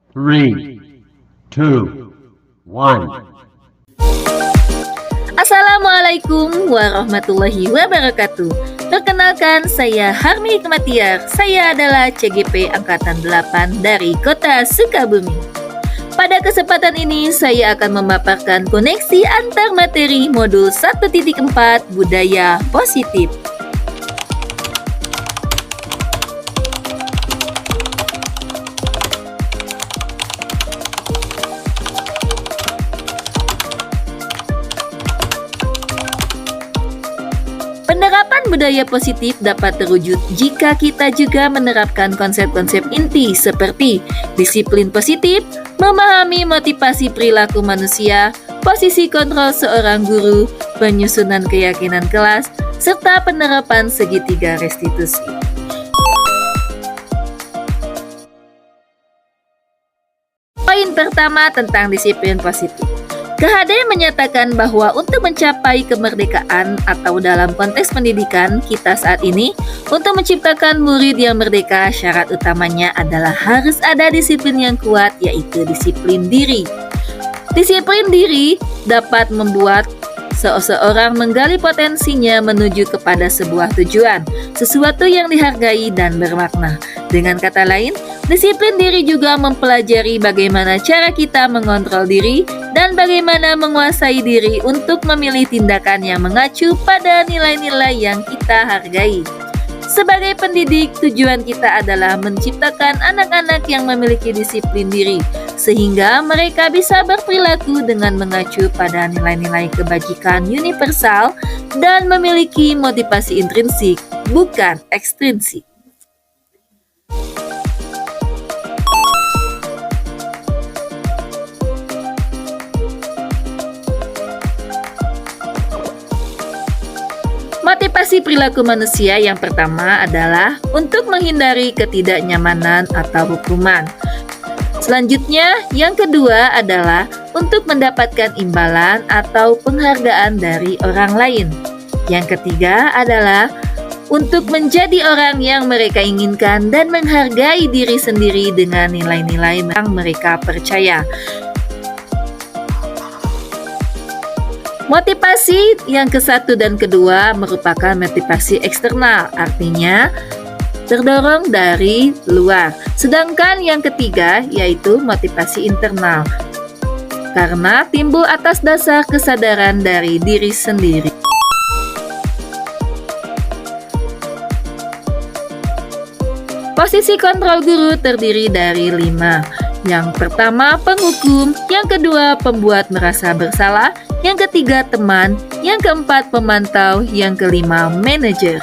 Three, two, one. Assalamualaikum warahmatullahi wabarakatuh. Perkenalkan, saya Harmi Hikmatiar. Saya adalah CGP Angkatan 8 dari Kota Sukabumi. Pada kesempatan ini, saya akan memaparkan koneksi antar materi modul 1.4 Budaya Positif. Penerapan budaya positif dapat terwujud jika kita juga menerapkan konsep-konsep inti seperti disiplin positif, memahami motivasi perilaku manusia, posisi kontrol seorang guru, penyusunan keyakinan kelas, serta penerapan segitiga restitusi. Poin pertama tentang disiplin positif. KHD menyatakan bahwa untuk mencapai kemerdekaan atau dalam konteks pendidikan kita saat ini, untuk menciptakan murid yang merdeka, syarat utamanya adalah harus ada disiplin yang kuat, yaitu disiplin diri. Disiplin diri dapat membuat seseorang menggali potensinya menuju kepada sebuah tujuan, sesuatu yang dihargai dan bermakna. Dengan kata lain, disiplin diri juga mempelajari bagaimana cara kita mengontrol diri dan bagaimana menguasai diri untuk memilih tindakan yang mengacu pada nilai-nilai yang kita hargai. Sebagai pendidik, tujuan kita adalah menciptakan anak-anak yang memiliki disiplin diri, sehingga mereka bisa berperilaku dengan mengacu pada nilai-nilai kebajikan universal dan memiliki motivasi intrinsik, bukan ekstrinsik. Motivasi perilaku manusia yang pertama adalah untuk menghindari ketidaknyamanan atau hukuman. Selanjutnya, yang kedua adalah untuk mendapatkan imbalan atau penghargaan dari orang lain. Yang ketiga adalah untuk menjadi orang yang mereka inginkan dan menghargai diri sendiri dengan nilai-nilai yang mereka percaya. Motivasi yang ke-1 dan kedua merupakan motivasi eksternal, artinya terdorong dari luar. Sedangkan yang ketiga yaitu motivasi internal, karena timbul atas dasar kesadaran dari diri sendiri. Posisi kontrol guru terdiri dari 5. Yang pertama penghukum, yang kedua pembuat merasa bersalah, yang ketiga teman, yang keempat pemantau, yang kelima manajer.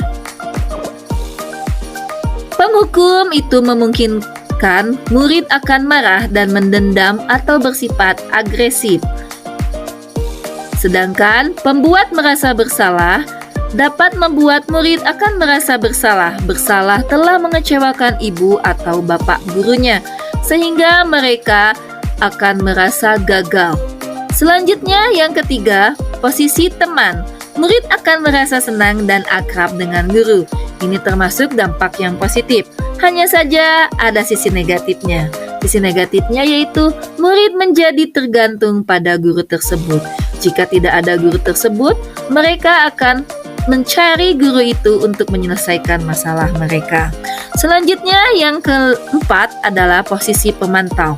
Penghukum itu memungkinkan murid akan marah dan mendendam atau bersifat agresif. Sedangkan pembuat merasa bersalah dapat membuat murid akan merasa bersalah telah mengecewakan ibu atau bapak gurunya, sehingga mereka akan merasa gagal. Selanjutnya yang ketiga, posisi teman. Murid akan merasa senang dan akrab dengan guru. Ini termasuk dampak yang positif. Hanya saja ada sisi negatifnya. Sisi negatifnya yaitu murid menjadi tergantung pada guru tersebut. Jika tidak ada guru tersebut, mereka akan mencari guru itu untuk menyelesaikan masalah mereka. Selanjutnya yang keempat adalah posisi pemantau.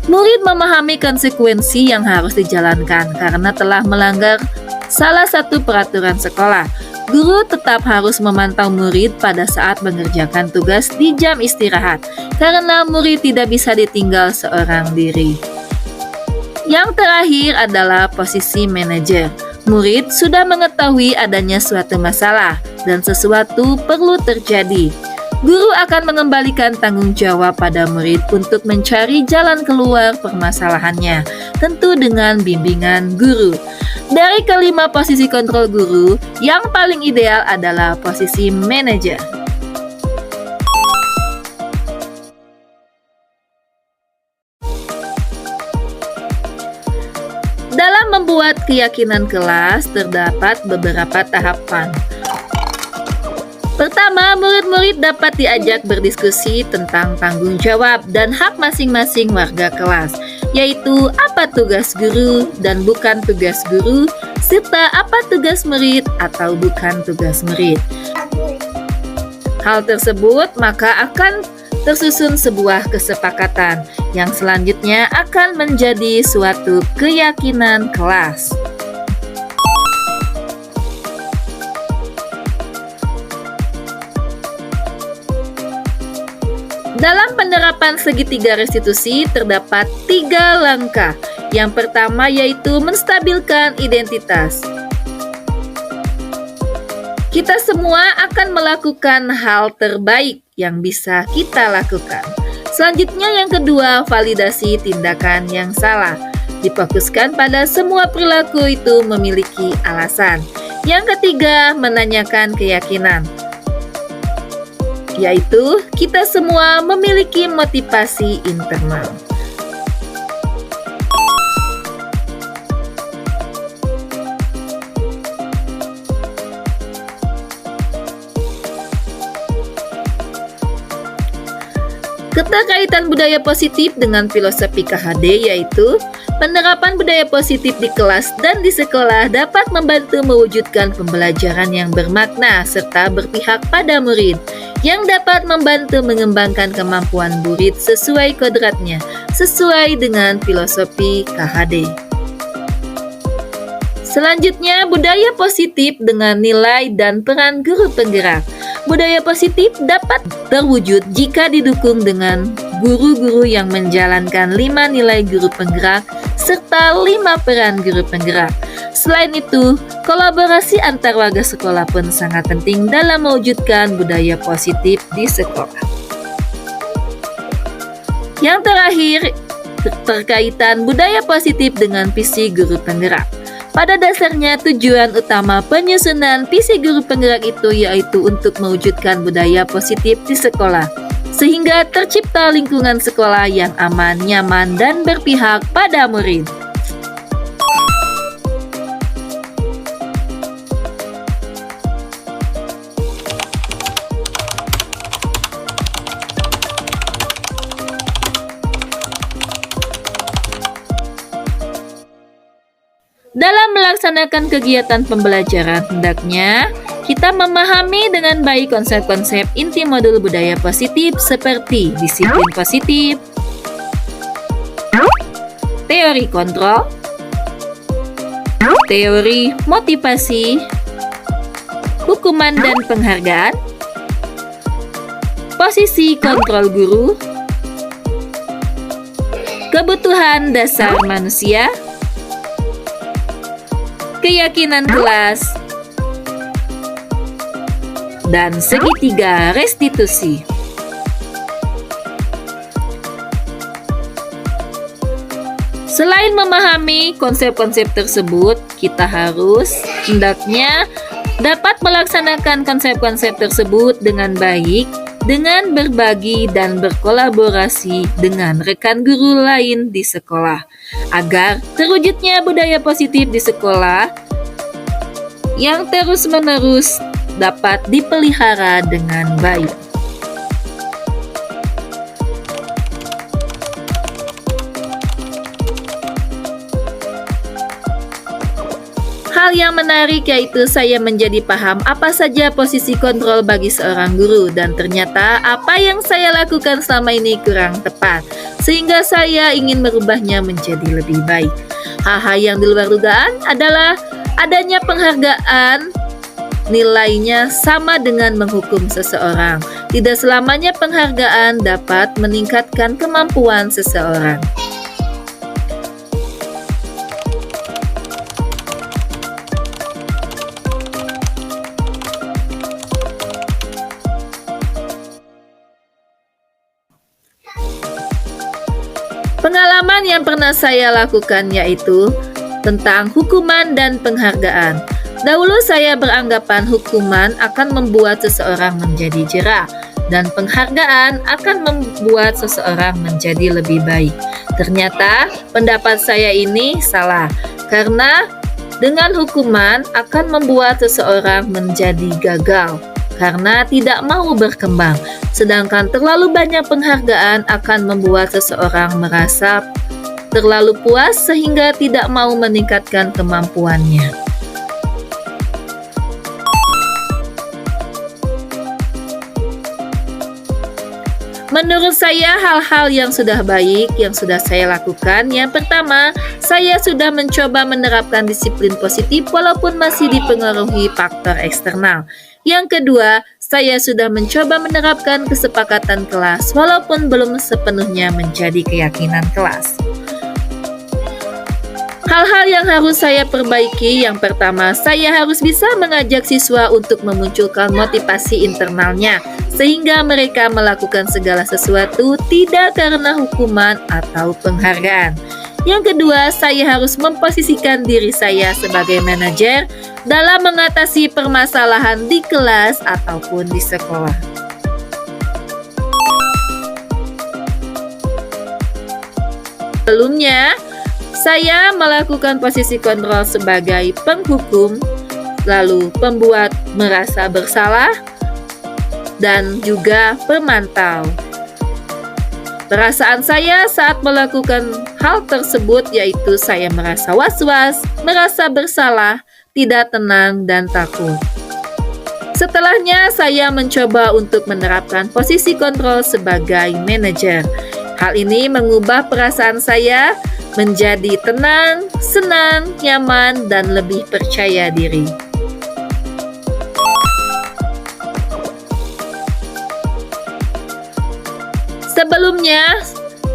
Murid memahami konsekuensi yang harus dijalankan karena telah melanggar salah satu peraturan sekolah. Guru tetap harus memantau murid pada saat mengerjakan tugas di jam istirahat, karena murid tidak bisa ditinggal seorang diri. Yang terakhir adalah posisi manajer. Murid sudah mengetahui adanya suatu masalah dan sesuatu perlu terjadi. Guru akan mengembalikan tanggung jawab pada murid untuk mencari jalan keluar permasalahannya, tentu dengan bimbingan guru. Dari kelima posisi kontrol guru, yang paling ideal adalah posisi manajer. Dalam membuat keyakinan kelas, terdapat beberapa tahapan. Pertama, murid-murid dapat diajak berdiskusi tentang tanggung jawab dan hak masing-masing warga kelas, yaitu apa tugas guru dan bukan tugas guru, serta apa tugas murid atau bukan tugas murid. Hal tersebut maka akan tersusun sebuah kesepakatan yang selanjutnya akan menjadi suatu keyakinan kelas. Dalam penerapan segitiga restitusi terdapat 3 langkah. Yang pertama yaitu menstabilkan identitas. Kita semua akan melakukan hal terbaik yang bisa kita lakukan. Selanjutnya yang kedua, validasi tindakan yang salah. Difokuskan pada semua perilaku itu memiliki alasan. Yang ketiga, menanyakan keyakinan, yaitu kita semua memiliki motivasi internal. Keterkaitan budaya positif dengan filosofi KHD yaitu penerapan budaya positif di kelas dan di sekolah dapat membantu mewujudkan pembelajaran yang bermakna serta berpihak pada murid, yang dapat membantu mengembangkan kemampuan murid sesuai kodratnya, sesuai dengan filosofi KHD. Selanjutnya, budaya positif dengan nilai dan peran guru penggerak. Budaya positif dapat terwujud jika didukung dengan guru-guru yang menjalankan 5 nilai guru penggerak serta 5 peran guru penggerak. Selain itu, kolaborasi antar warga sekolah pun sangat penting dalam mewujudkan budaya positif di sekolah. Yang terakhir, keterkaitan budaya positif dengan visi guru penggerak. Pada dasarnya, tujuan utama penyusunan visi guru penggerak itu yaitu untuk mewujudkan budaya positif di sekolah, sehingga tercipta lingkungan sekolah yang aman, nyaman, dan berpihak pada murid. Dalam melaksanakan kegiatan pembelajaran, hendaknya kita memahami dengan baik konsep-konsep inti modul budaya positif seperti disiplin positif, teori kontrol, teori motivasi, hukuman dan penghargaan, posisi kontrol guru, kebutuhan dasar manusia, keyakinan kelas, dan segitiga restitusi. Selain memahami konsep-konsep tersebut, kita hendaknya dapat melaksanakan konsep-konsep tersebut dengan baik, dengan berbagi dan berkolaborasi dengan rekan guru lain di sekolah, agar terwujudnya budaya positif di sekolah yang terus-menerus dapat dipelihara dengan baik. Hal yang menarik yaitu saya menjadi paham apa saja posisi kontrol bagi seorang guru, dan ternyata apa yang saya lakukan selama ini kurang tepat, sehingga saya ingin merubahnya menjadi lebih baik. Hal-hal yang di luar dugaan adalah adanya penghargaan, nilainya sama dengan menghukum seseorang. Tidak selamanya penghargaan dapat meningkatkan kemampuan seseorang. Pengalaman yang pernah saya lakukan yaitu tentang hukuman dan penghargaan. Dahulu saya beranggapan hukuman akan membuat seseorang menjadi jerah, dan penghargaan akan membuat seseorang menjadi lebih baik. Ternyata pendapat saya ini salah, karena dengan hukuman akan membuat seseorang menjadi gagal. karena tidak mau berkembang. Sedangkan terlalu banyak penghargaan akan membuat seseorang merasa terlalu puas sehingga tidak mau meningkatkan kemampuannya. Menurut saya, hal-hal yang sudah baik yang sudah saya lakukan, yang pertama, saya sudah mencoba menerapkan disiplin positif walaupun masih dipengaruhi faktor eksternal. Yang kedua, saya sudah mencoba menerapkan kesepakatan kelas walaupun belum sepenuhnya menjadi keyakinan kelas. Hal-hal yang harus saya perbaiki, yang pertama, saya harus bisa mengajak siswa untuk memunculkan motivasi internalnya, sehingga mereka melakukan segala sesuatu tidak karena hukuman atau penghargaan. Yang kedua, saya harus memposisikan diri saya sebagai manajer dalam mengatasi permasalahan di kelas ataupun di sekolah. Sebelumnya, saya melakukan posisi kontrol sebagai penghukum, lalu pembuat merasa bersalah, dan juga pemantau. Perasaan saya saat melakukan hal tersebut yaitu saya merasa was-was, merasa bersalah, tidak tenang, dan takut. Setelahnya, saya mencoba untuk menerapkan posisi kontrol sebagai manajer. Hal ini mengubah perasaan saya menjadi tenang, senang, nyaman, dan lebih percaya diri. Sebelumnya,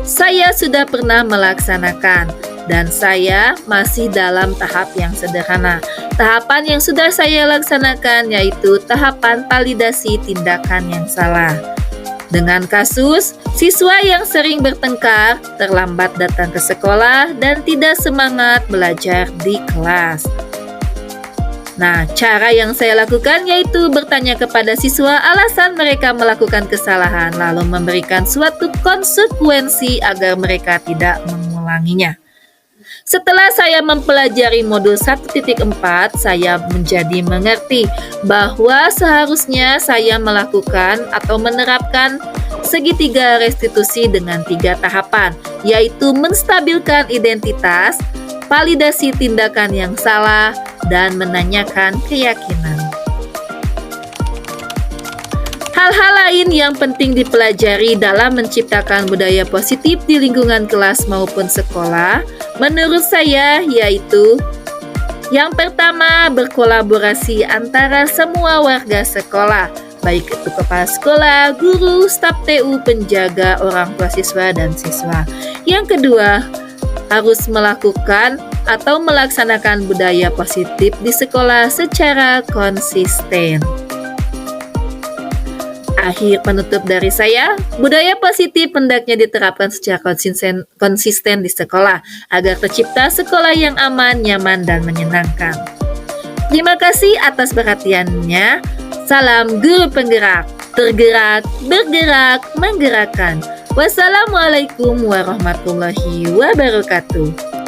saya sudah pernah melaksanakan, dan saya masih dalam tahap yang sederhana. Tahapan yang sudah saya laksanakan yaitu tahapan validasi tindakan yang salah. Dengan kasus, siswa yang sering bertengkar, terlambat datang ke sekolah, dan tidak semangat belajar di kelas. Nah, cara yang saya lakukan yaitu bertanya kepada siswa alasan mereka melakukan kesalahan, lalu memberikan suatu konsekuensi agar mereka tidak mengulanginya. Setelah saya mempelajari modul 1.4, saya menjadi mengerti bahwa seharusnya saya melakukan atau menerapkan segitiga restitusi dengan 3 tahapan, yaitu menstabilkan identitas, validasi tindakan yang salah, dan menanyakan keyakinan. Hal-hal lain yang penting dipelajari dalam menciptakan budaya positif di lingkungan kelas maupun sekolah, menurut saya yaitu yang pertama, berkolaborasi antara semua warga sekolah, baik itu kepala sekolah, guru, staf TU, penjaga, orang tua siswa, dan siswa. Yang kedua, harus melakukan atau melaksanakan budaya positif di sekolah secara konsisten. Akhir penutup dari saya, budaya positif hendaknya diterapkan secara konsisten di sekolah agar tercipta sekolah yang aman, nyaman, dan menyenangkan. Terima kasih atas perhatiannya. Salam guru penggerak, tergerak, bergerak, menggerakkan. Wassalamualaikum warahmatullahi wabarakatuh.